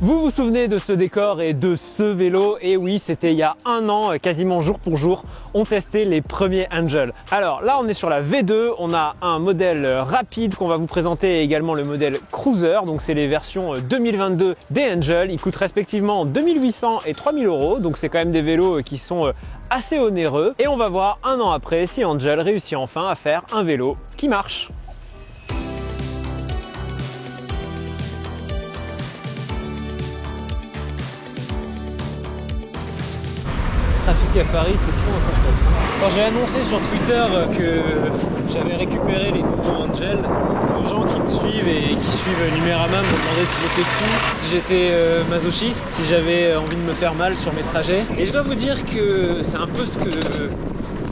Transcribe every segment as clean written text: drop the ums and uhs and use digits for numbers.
Vous vous souvenez de ce décor et de ce vélo? Et oui, c'était il y a un an, quasiment jour pour jour, on testait les premiers Angel. Alors là, on est sur la V2, on a un modèle rapide qu'on va vous présenter et également le modèle Cruiser. Donc c'est les versions 2022 des Angel. Ils coûtent respectivement 2800 et 3000 euros. Donc c'est quand même des vélos qui sont assez onéreux. Et on va voir un an après si Angel réussit enfin à faire un vélo qui marche. Trafic à Paris, c'est toujours un concept. Quand j'ai annoncé sur Twitter que j'avais récupéré les coupons Angel, beaucoup de gens qui me suivent et qui suivent Numérama me demandaient si j'étais fou, si j'étais masochiste, si j'avais envie de me faire mal sur mes trajets. Et je dois vous dire que c'est un peu ce que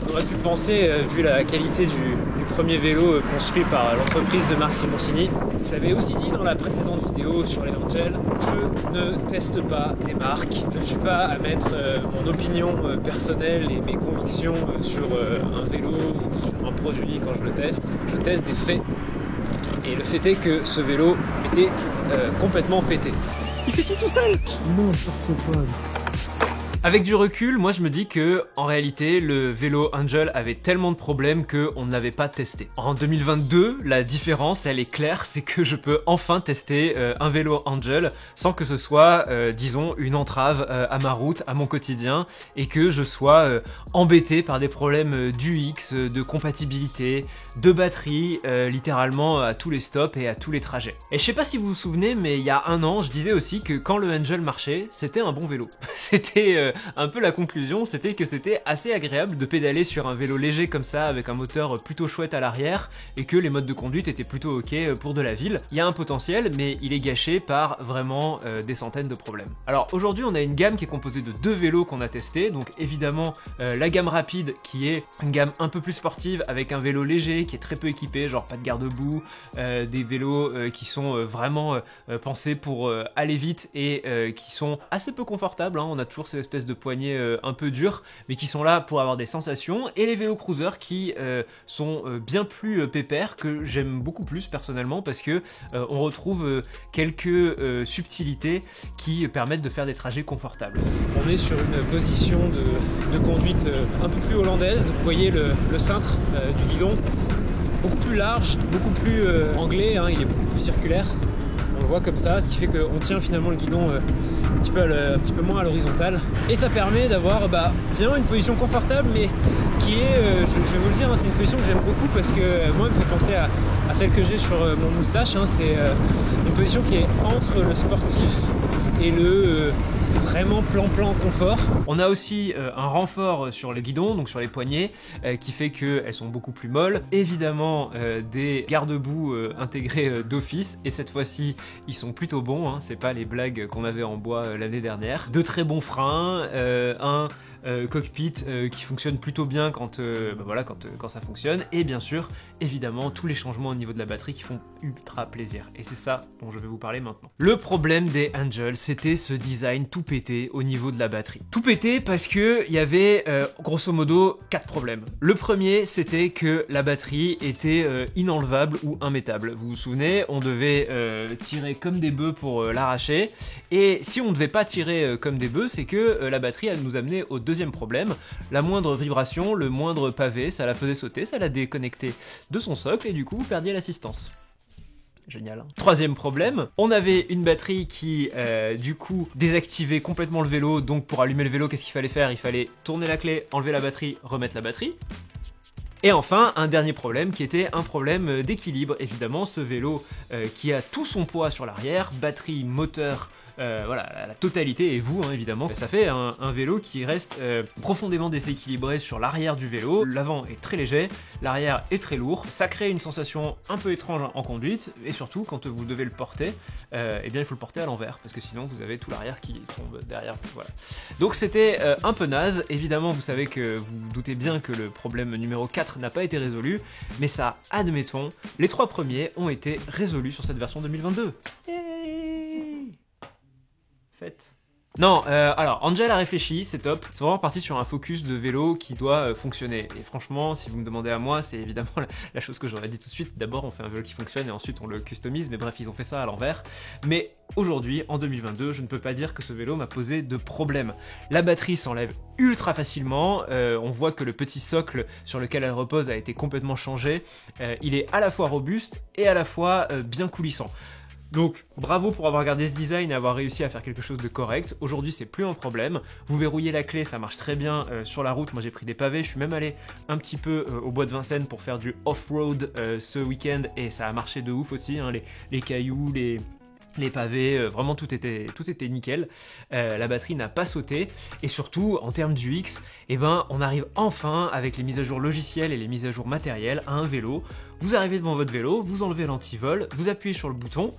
on aurait pu penser vu la qualité du premier vélo construit par l'entreprise de Marc Simoncini. Je l'avais aussi dit dans la précédente vidéo sur les Angel, je ne teste pas des marques. Je ne suis pas à mettre mon opinion personnelle et mes convictions sur un vélo ou sur un produit quand je le teste. Je teste des faits. Et le fait est que ce vélo était complètement pété. Il fait tout seul! N'importe quoi. Avec du recul, moi je me dis que en réalité le vélo Angel avait tellement de problèmes qu'on ne l'avait pas testé. En 2022, la différence elle est claire, c'est que je peux enfin tester un vélo Angel sans que ce soit, disons, une entrave à ma route, à mon quotidien, et que je sois embêté par des problèmes d'UX, de compatibilité, de batterie, littéralement à tous les stops et à tous les trajets. Et je sais pas si vous vous souvenez, mais il y a un an, je disais aussi que quand le Angel marchait, c'était un bon vélo. C'était un peu la conclusion, c'était que c'était assez agréable de pédaler sur un vélo léger comme ça, avec un moteur plutôt chouette à l'arrière, et que les modes de conduite étaient plutôt ok pour de la ville. Il y a un potentiel, mais il est gâché par vraiment des centaines de problèmes. Alors aujourd'hui, on a une gamme qui est composée de deux vélos qu'on a testés, donc évidemment la gamme rapide, qui est une gamme un peu plus sportive, avec un vélo léger, qui est très peu équipé, genre pas de garde-boue, des vélos qui sont vraiment pensés pour aller vite et qui sont assez peu confortables, hein. On a toujours ces espèces de poignées un peu dures, mais qui sont là pour avoir des sensations, et les vélos cruiser qui sont bien plus pépères, que j'aime beaucoup plus personnellement, parce que on retrouve quelques subtilités qui permettent de faire des trajets confortables. On est sur une position de conduite un peu plus hollandaise. Vous voyez le cintre du guidon, beaucoup plus large, beaucoup plus anglais, hein, il est beaucoup plus circulaire. On le voit comme ça, ce qui fait qu'on tient finalement le guidon un petit peu moins à l'horizontale. Et ça permet d'avoir bien une position confortable, mais qui est, je vais vous le dire, hein, c'est une position que j'aime beaucoup parce que moi, elle me fait penser à celle que j'ai sur mon moustache. Hein, c'est une position qui est entre le sportif et le vraiment plan confort. On a aussi un renfort sur le guidon, donc sur les poignées, qui fait qu'elles sont beaucoup plus molles. Évidemment des garde-boue intégrés d'office, et cette fois-ci ils sont plutôt bons, hein, c'est pas les blagues qu'on avait en bois l'année dernière. De très bons freins, un cockpit qui fonctionne plutôt bien quand, quand ça fonctionne, et bien sûr évidemment tous les changements au niveau de la batterie qui font ultra plaisir, et c'est ça dont je vais vous parler maintenant. Le problème des Angel, c'était ce design tout pété au niveau de la batterie. Tout pété parce que il y avait grosso modo 4 problèmes. Le premier, c'était que la batterie était inenlevable ou immétable. Vous vous souvenez, on devait tirer comme des bœufs pour l'arracher, et si on ne devait pas tirer comme des bœufs, c'est que la batterie elle nous amenait au deuxième problème. La moindre vibration, le moindre pavé, ça la faisait sauter, ça la déconnectait de son socle, et du coup vous perdiez l'assistance. Génial. Hein. Troisième problème, on avait une batterie qui, du coup, désactivait complètement le vélo. Donc pour allumer le vélo, qu'est-ce qu'il fallait faire? Il fallait tourner la clé, enlever la batterie, remettre la batterie. Et enfin, un dernier problème qui était un problème d'équilibre. Évidemment, ce vélo qui a tout son poids sur l'arrière, batterie, moteur, voilà, la totalité, et vous hein, évidemment. Ça fait un vélo qui reste profondément déséquilibré sur l'arrière du vélo. L'avant est très léger, l'arrière est très lourd. Ça crée une sensation un peu étrange en conduite, et surtout quand vous devez le porter, eh bien il faut le porter à l'envers, parce que sinon vous avez tout l'arrière qui tombe derrière vous, voilà. Donc c'était un peu naze. Évidemment vous savez que vous vous doutez bien que le problème numéro 4 n'a pas été résolu, mais ça, admettons, les 3 premiers ont été résolus sur cette version 2022. Faites. Non, alors Angel a réfléchi, c'est top. C'est vraiment parti sur un focus de vélo qui doit fonctionner. Et franchement, si vous me demandez à moi, c'est évidemment la chose que j'aurais dit tout de suite. D'abord, on fait un vélo qui fonctionne et ensuite on le customise. Mais bref, ils ont fait ça à l'envers. Mais aujourd'hui, en 2022, je ne peux pas dire que ce vélo m'a posé de problème. La batterie s'enlève ultra facilement. On voit que le petit socle sur lequel elle repose a été complètement changé. Il est à la fois robuste et à la fois bien coulissant. Donc bravo pour avoir gardé ce design et avoir réussi à faire quelque chose de correct. Aujourd'hui c'est plus un problème. Vous verrouillez la clé, ça marche très bien sur la route. Moi j'ai pris des pavés, je suis même allé un petit peu au bois de Vincennes pour faire du off-road ce week-end et ça a marché de ouf aussi, hein, les cailloux, les pavés, vraiment tout était nickel. La batterie n'a pas sauté et surtout en termes du UX, eh ben, on arrive enfin avec les mises à jour logicielles et les mises à jour matérielles à un vélo. Vous arrivez devant votre vélo, vous enlevez l'antivol, vous appuyez sur le bouton,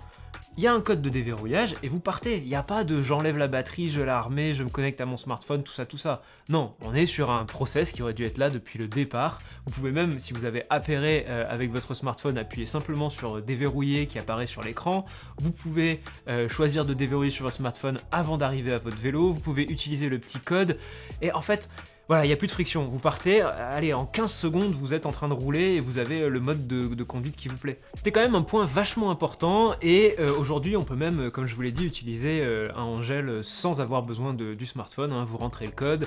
il y a un code de déverrouillage et vous partez. Il n'y a pas de j'enlève la batterie, je la remets, je me connecte à mon smartphone, tout ça. Non, on est sur un process qui aurait dû être là depuis le départ. Vous pouvez même, si vous avez appairé avec votre smartphone, appuyer simplement sur déverrouiller qui apparaît sur l'écran. Vous pouvez choisir de déverrouiller sur votre smartphone avant d'arriver à votre vélo. Vous pouvez utiliser le petit code et en fait... Voilà, il n'y a plus de friction, vous partez, allez, en 15 secondes, vous êtes en train de rouler et vous avez le mode de conduite qui vous plaît. C'était quand même un point vachement important et aujourd'hui, on peut même, comme je vous l'ai dit, utiliser un Angel sans avoir besoin du smartphone, hein. Vous rentrez le code,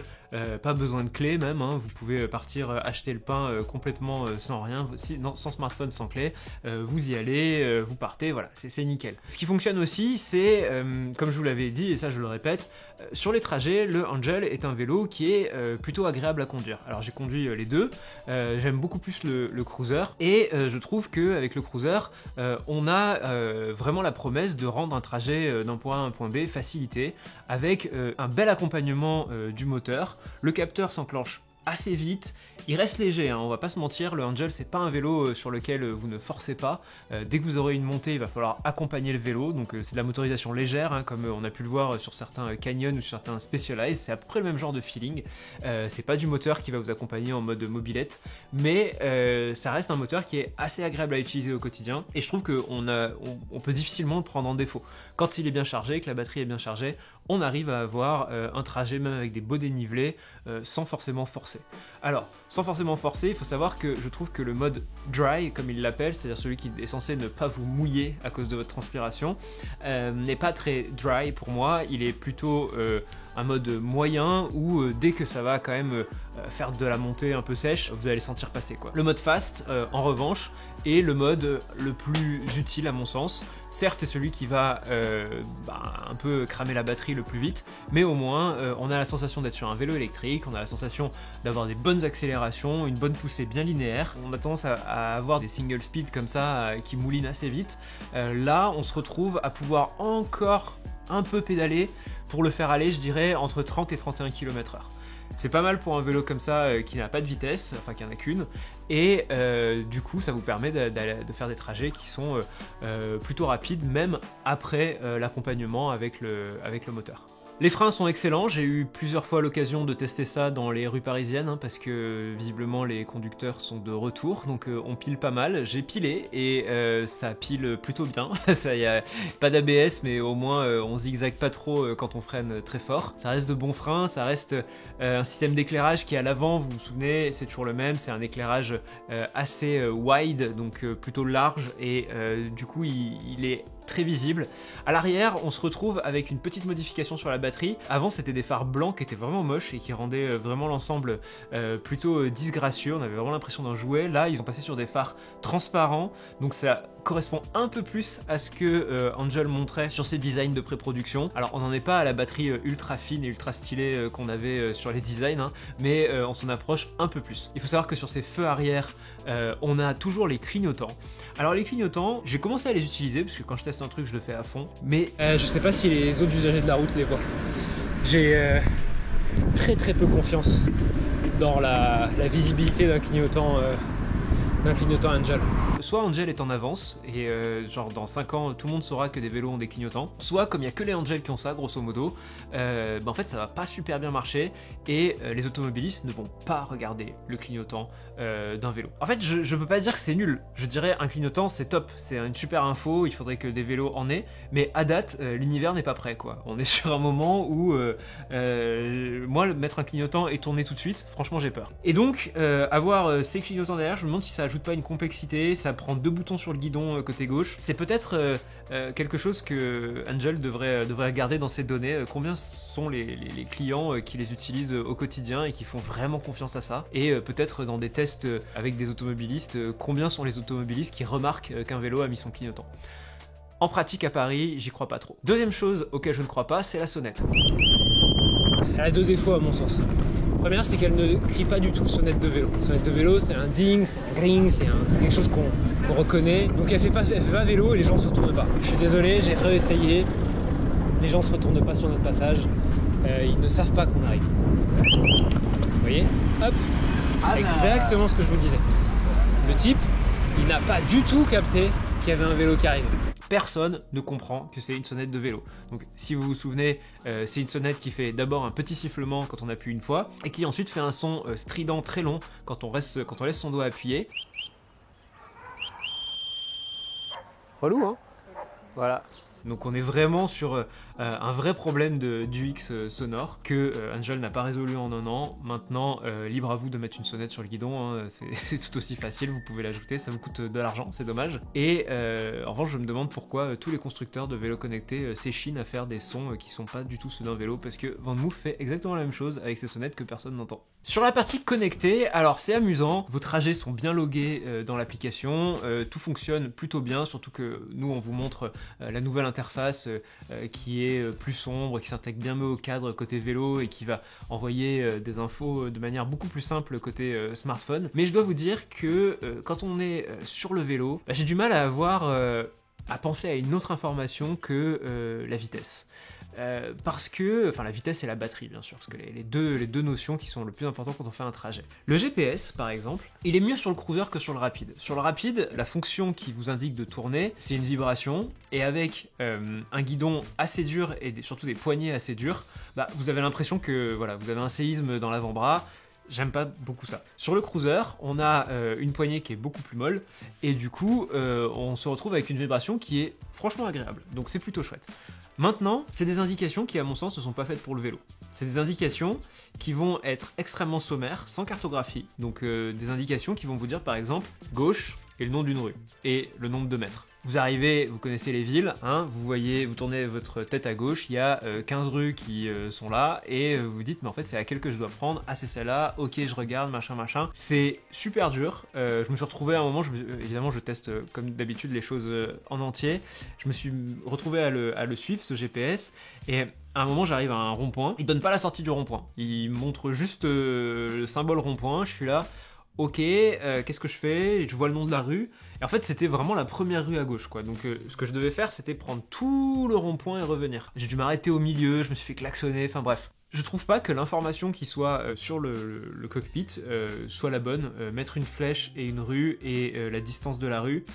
pas besoin de clé même, hein. Vous pouvez partir acheter le pain complètement sans rien, sans smartphone, sans clé, vous y allez, vous partez, voilà, c'est nickel. Ce qui fonctionne aussi, c'est, comme je vous l'avais dit, et ça je le répète, sur les trajets, le Angel est un vélo qui est plutôt agréable à conduire. Alors j'ai conduit les deux, j'aime beaucoup plus le cruiser et je trouve qu'avec le cruiser on a vraiment la promesse de rendre un trajet d'un point A à un point B facilité avec un bel accompagnement du moteur. Le capteur s'enclenche assez vite, il reste léger, hein, on va pas se mentir, le Angel c'est pas un vélo sur lequel vous ne forcez pas, dès que vous aurez une montée il va falloir accompagner le vélo, donc c'est de la motorisation légère, hein, comme on a pu le voir sur certains Canyon ou sur certains Specialized, c'est à peu près le même genre de feeling, c'est pas du moteur qui va vous accompagner en mode mobilette, mais ça reste un moteur qui est assez agréable à utiliser au quotidien, et je trouve qu'on peut difficilement le prendre en défaut. Quand il est bien chargé, que la batterie est bien chargée, on arrive à avoir un trajet même avec des beaux dénivelés sans forcément forcer. Alors, sans forcément forcer, il faut savoir que je trouve que le mode dry, comme il l'appelle, c'est-à-dire celui qui est censé ne pas vous mouiller à cause de votre transpiration, n'est pas très dry pour moi, il est plutôt un mode moyen où dès que ça va quand même faire de la montée un peu sèche, vous allez sentir passer quoi. Le mode fast, en revanche, est le mode le plus utile à mon sens. Certes, c'est celui qui va un peu cramer la batterie le plus vite, mais au moins on a la sensation d'être sur un vélo électrique, on a la sensation d'avoir des bonnes accélérations, une bonne poussée bien linéaire. On a tendance à avoir des single speed comme ça qui moulinent assez vite. Là, on se retrouve à pouvoir encore un peu pédaler pour le faire aller, je dirais, entre 30 et 31 km/h. C'est pas mal pour un vélo comme ça qui n'a pas de vitesse, enfin qui en a qu'une, et du coup ça vous permet de faire des trajets qui sont plutôt rapides, même après l'accompagnement avec le moteur. Les freins sont excellents, j'ai eu plusieurs fois l'occasion de tester ça dans les rues parisiennes, hein, parce que visiblement les conducteurs sont de retour, donc on pile pas mal. J'ai pilé et ça pile plutôt bien, ça y a pas d'ABS mais au moins on zigzague pas trop quand on freine très fort. Ça reste de bons freins, ça reste un système d'éclairage qui est à l'avant, vous vous souvenez, c'est toujours le même, c'est un éclairage assez wide, donc plutôt large et du coup il est très visible. À l'arrière, on se retrouve avec une petite modification sur la batterie. Avant, c'était des phares blancs qui étaient vraiment moches et qui rendaient vraiment l'ensemble plutôt disgracieux. On avait vraiment l'impression d'un jouet. Là, ils ont passé sur des phares transparents, donc ça correspond un peu plus à ce que Angel montrait sur ses designs de pré-production. Alors, on n'en est pas à la batterie ultra fine et ultra stylée qu'on avait sur les designs, hein, mais on s'en approche un peu plus. Il faut savoir que sur ces feux arrière, on a toujours les clignotants. Alors les clignotants, j'ai commencé à les utiliser parce que quand je teste un truc, je le fais à fond, mais je sais pas si les autres usagers de la route les voient. J'ai très peu confiance dans la visibilité d'un clignotant Angel. soit Angel est en avance, et genre dans 5 ans, tout le monde saura que des vélos ont des clignotants, soit comme il n'y a que les Angel qui ont ça, grosso modo, en fait ça va pas super bien marcher, et les automobilistes ne vont pas regarder le clignotant d'un vélo. En fait, je peux pas dire que c'est nul, je dirais un clignotant c'est top, c'est une super info, il faudrait que des vélos en aient, mais à date, l'univers n'est pas prêt, quoi. On est sur un moment où, moi, mettre un clignotant et tourner tout de suite, franchement j'ai peur. Et donc, avoir ces clignotants derrière, je me demande si ça ajoute pas une complexité, ça prend 2 boutons sur le guidon côté gauche, c'est peut-être quelque chose que Angel devrait garder dans ses données, combien sont les clients qui les utilisent au quotidien et qui font vraiment confiance à ça, et peut-être dans des tests avec des automobilistes, combien sont les automobilistes qui remarquent qu'un vélo a mis son clignotant. En pratique à Paris, j'y crois pas trop. Deuxième chose auquel je ne crois pas, c'est la sonnette. Elle a 2 défauts à mon sens. La première, c'est qu'elle ne crie pas du tout sonnette de vélo. Sonnette de vélo, c'est un ding, c'est un gring, c'est quelque chose qu'on reconnaît. Donc elle fait pas vélo et les gens se retournent pas. Je suis désolé, j'ai réessayé. Les gens se retournent pas sur notre passage. Ils ne savent pas qu'on arrive. Vous voyez? Hop, exactement ce que je vous disais. Le type, il n'a pas du tout capté qu'il y avait un vélo qui arrivait. Personne ne comprend que c'est une sonnette de vélo. Donc si vous vous souvenez, c'est une sonnette qui fait d'abord un petit sifflement quand on appuie une fois, et qui ensuite fait un son strident très long quand on laisse son doigt appuyé. Relou, hein? Voilà. Donc on est vraiment sur un vrai problème d'UX sonore que Angel n'a pas résolu en un an. Maintenant, libre à vous de mettre une sonnette sur le guidon, hein, c'est tout aussi facile, vous pouvez l'ajouter, ça vous coûte de l'argent, c'est dommage. Et en revanche, je me demande pourquoi tous les constructeurs de vélos connectés s'échinent à faire des sons qui sont pas du tout ceux d'un vélo, parce que VanMoof fait exactement la même chose avec ses sonnettes que personne n'entend. Sur la partie connectée, alors c'est amusant, vos trajets sont bien logués dans l'application, tout fonctionne plutôt bien, surtout que nous on vous montre la nouvelle interface qui est plus sombre, qui s'intègre bien mieux au cadre côté vélo et qui va envoyer des infos de manière beaucoup plus simple côté smartphone. Mais je dois vous dire que quand on est sur le vélo, j'ai du mal à penser à une autre information que la vitesse. Parce que, enfin la vitesse et la batterie bien sûr, parce que les deux notions qui sont le plus importantes quand on fait un trajet. Le GPS par exemple, il est mieux sur le cruiser que sur le rapide. Sur le rapide, la fonction qui vous indique de tourner, c'est une vibration, et avec un guidon assez dur et surtout des poignées assez dures, vous avez l'impression que voilà, vous avez un séisme dans l'avant-bras. J'aime pas beaucoup ça. Sur le cruiser, on a une poignée qui est beaucoup plus molle, et du coup, on se retrouve avec une vibration qui est franchement agréable. Donc c'est plutôt chouette. Maintenant, c'est des indications qui, à mon sens, ne sont pas faites pour le vélo. C'est des indications qui vont être extrêmement sommaires, sans cartographie. Donc des indications qui vont vous dire, par exemple, gauche et le nom d'une rue, et le nombre de mètres. Vous arrivez, vous connaissez les villes, hein, vous tournez votre tête à gauche, il y a 15 rues qui sont là, et vous vous dites, mais en fait c'est laquelle que je dois prendre? Ah c'est celle-là, ok je regarde, machin. C'est super dur, je me suis retrouvé à un moment, évidemment je teste comme d'habitude les choses en entier, je me suis retrouvé à le suivre ce GPS, et à un moment j'arrive à un rond-point, il donne pas la sortie du rond-point, il montre juste le symbole rond-point, je suis là, ok, qu'est-ce que je fais? Je vois le nom de la rue. Et en fait, c'était vraiment la première rue à gauche, quoi. Donc, ce que je devais faire, c'était prendre tout le rond-point et revenir. J'ai dû m'arrêter au milieu, je me suis fait klaxonner, enfin bref. Je trouve pas que l'information qui soit sur le cockpit soit la bonne. Mettre une flèche et une rue et la distance de la rue,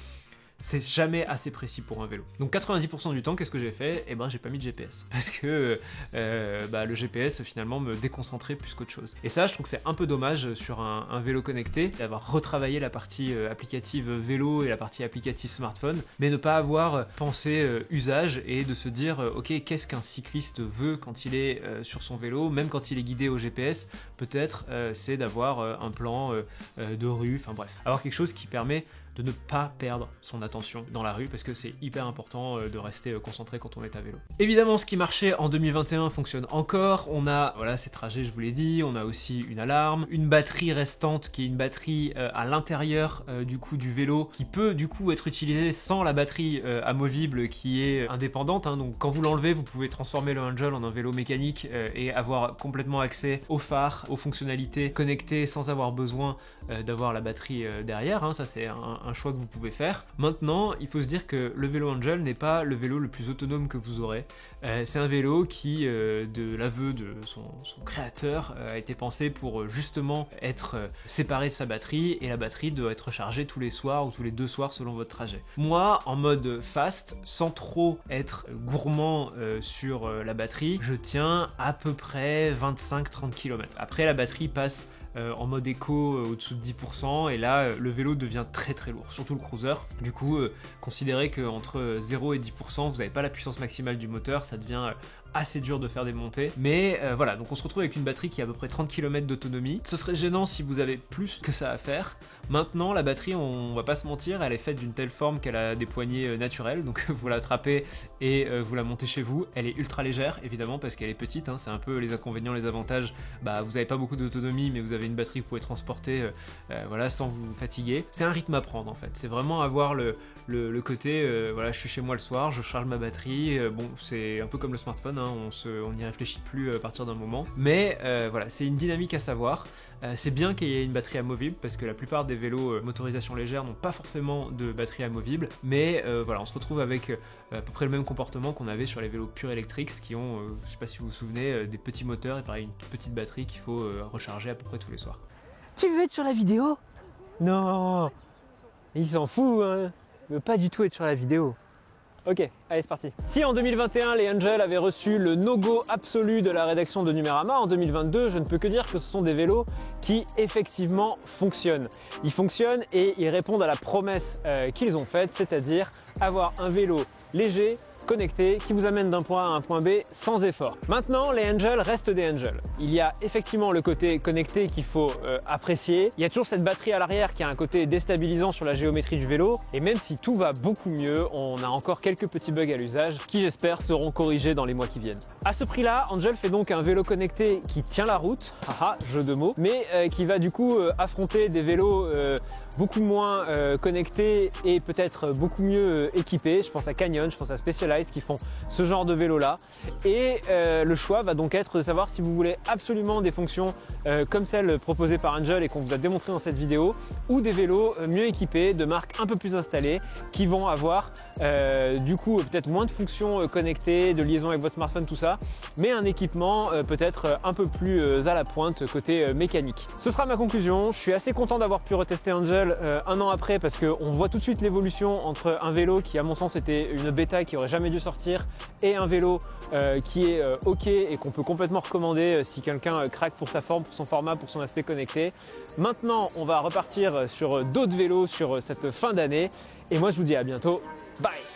c'est jamais assez précis pour un vélo. Donc 90% du temps, qu'est-ce que j'ai fait? Eh ben j'ai pas mis de GPS. Parce que le GPS finalement me déconcentrait plus qu'autre chose. Et ça, je trouve que c'est un peu dommage sur un vélo connecté, d'avoir retravaillé la partie applicative vélo et la partie applicative smartphone, mais ne pas avoir pensé usage et de se dire ok, qu'est-ce qu'un cycliste veut quand il est sur son vélo, même quand il est guidé au GPS, peut-être c'est d'avoir un plan de rue, enfin bref, avoir quelque chose qui permet de ne pas perdre son attention dans la rue, parce que c'est hyper important de rester concentré quand on est à vélo. Évidemment, ce qui marchait en 2021 fonctionne encore. On a, voilà, ces trajets, je vous l'ai dit, on a aussi une alarme, une batterie restante qui est une batterie à l'intérieur du coup du vélo, qui peut du coup être utilisée sans la batterie amovible qui est indépendante, hein. Donc quand vous l'enlevez, vous pouvez transformer le Angel en un vélo mécanique et avoir complètement accès aux phares, aux fonctionnalités connectées sans avoir besoin d'avoir la batterie derrière, hein. Ça c'est un choix que vous pouvez faire. Maintenant, il faut se dire que le vélo Angel n'est pas le vélo le plus autonome que vous aurez. C'est un vélo qui, de l'aveu de son créateur, a été pensé pour justement être séparé de sa batterie, et la batterie doit être rechargée tous les soirs ou tous les 2 soirs selon votre trajet. Moi, en mode fast, sans trop être gourmand sur la batterie, je tiens à peu près 25-30 km. Après, la batterie passe en mode éco au-dessous de 10%, et là le vélo devient très très lourd, surtout le cruiser. Du coup, considérez qu'entre 0 et 10%, vous n'avez pas la puissance maximale du moteur, ça devient assez dur de faire des montées. Mais voilà, donc on se retrouve avec une batterie qui a à peu près 30 km d'autonomie. Ce serait gênant si vous avez plus que ça à faire. Maintenant, la batterie, on va pas se mentir, elle est faite d'une telle forme qu'elle a des poignées naturelles, donc vous l'attrapez et vous la montez chez vous. Elle est ultra légère, évidemment, parce qu'elle est petite, hein. C'est un peu les inconvénients, les avantages. Bah, vous n'avez pas beaucoup d'autonomie, mais vous avez une batterie que vous pouvez transporter voilà, sans vous fatiguer. C'est un rythme à prendre, en fait. C'est vraiment avoir le côté, voilà, je suis chez moi le soir, je charge ma batterie. Bon, c'est un peu comme le smartphone, hein, on n'y réfléchit plus à partir d'un moment. Mais voilà, c'est une dynamique à savoir. C'est bien qu'il y ait une batterie amovible, parce que la plupart des vélos motorisation légère n'ont pas forcément de batterie amovible, mais voilà, on se retrouve avec à peu près le même comportement qu'on avait sur les vélos purs électriques, qui ont, je sais pas si vous vous souvenez, des petits moteurs et pareil, une toute petite batterie qu'il faut recharger à peu près tous les soirs. Tu veux être sur la vidéo? Non, il s'en fout, hein. Il veut pas du tout être sur la vidéo. Ok, allez c'est parti. Si en 2021 les Angel avaient reçu le no-go absolu de la rédaction de Numérama, en 2022 je ne peux que dire que ce sont des vélos qui effectivement fonctionnent. Ils fonctionnent et ils répondent à la promesse qu'ils ont faite, c'est-à-dire avoir un vélo léger, connecté, qui vous amène d'un point A à un point B sans effort. Maintenant, les Angel restent des Angel. Il y a effectivement le côté connecté qu'il faut apprécier. Il y a toujours cette batterie à l'arrière qui a un côté déstabilisant sur la géométrie du vélo. Et même si tout va beaucoup mieux, on a encore quelques petits bugs à l'usage qui, j'espère, seront corrigés dans les mois qui viennent. À ce prix-là, Angel fait donc un vélo connecté qui tient la route, haha, jeu de mots, mais qui va du coup affronter des vélos beaucoup moins connectés et peut-être beaucoup mieux équipés. Je pense à Canyon, je pense à Specialized qui font ce genre de vélo là, et le choix va donc être de savoir si vous voulez absolument des fonctions comme celles proposées par Angel et qu'on vous a démontré dans cette vidéo, ou des vélos mieux équipés de marques un peu plus installées qui vont avoir du coup peut-être moins de fonctions connectées, de liaison avec votre smartphone, tout ça, mais un équipement peut-être un peu plus à la pointe côté mécanique. Ce sera ma conclusion. Je suis assez content d'avoir pu retester Angel un an après, parce qu'on voit tout de suite l'évolution entre un vélo qui à mon sens était une bêta qui aurait jamais dû sortir et un vélo qui est ok et qu'on peut complètement recommander si quelqu'un craque pour sa forme, pour son format, pour son aspect connecté. Maintenant on va repartir sur d'autres vélos sur cette fin d'année, et moi je vous dis à bientôt, bye.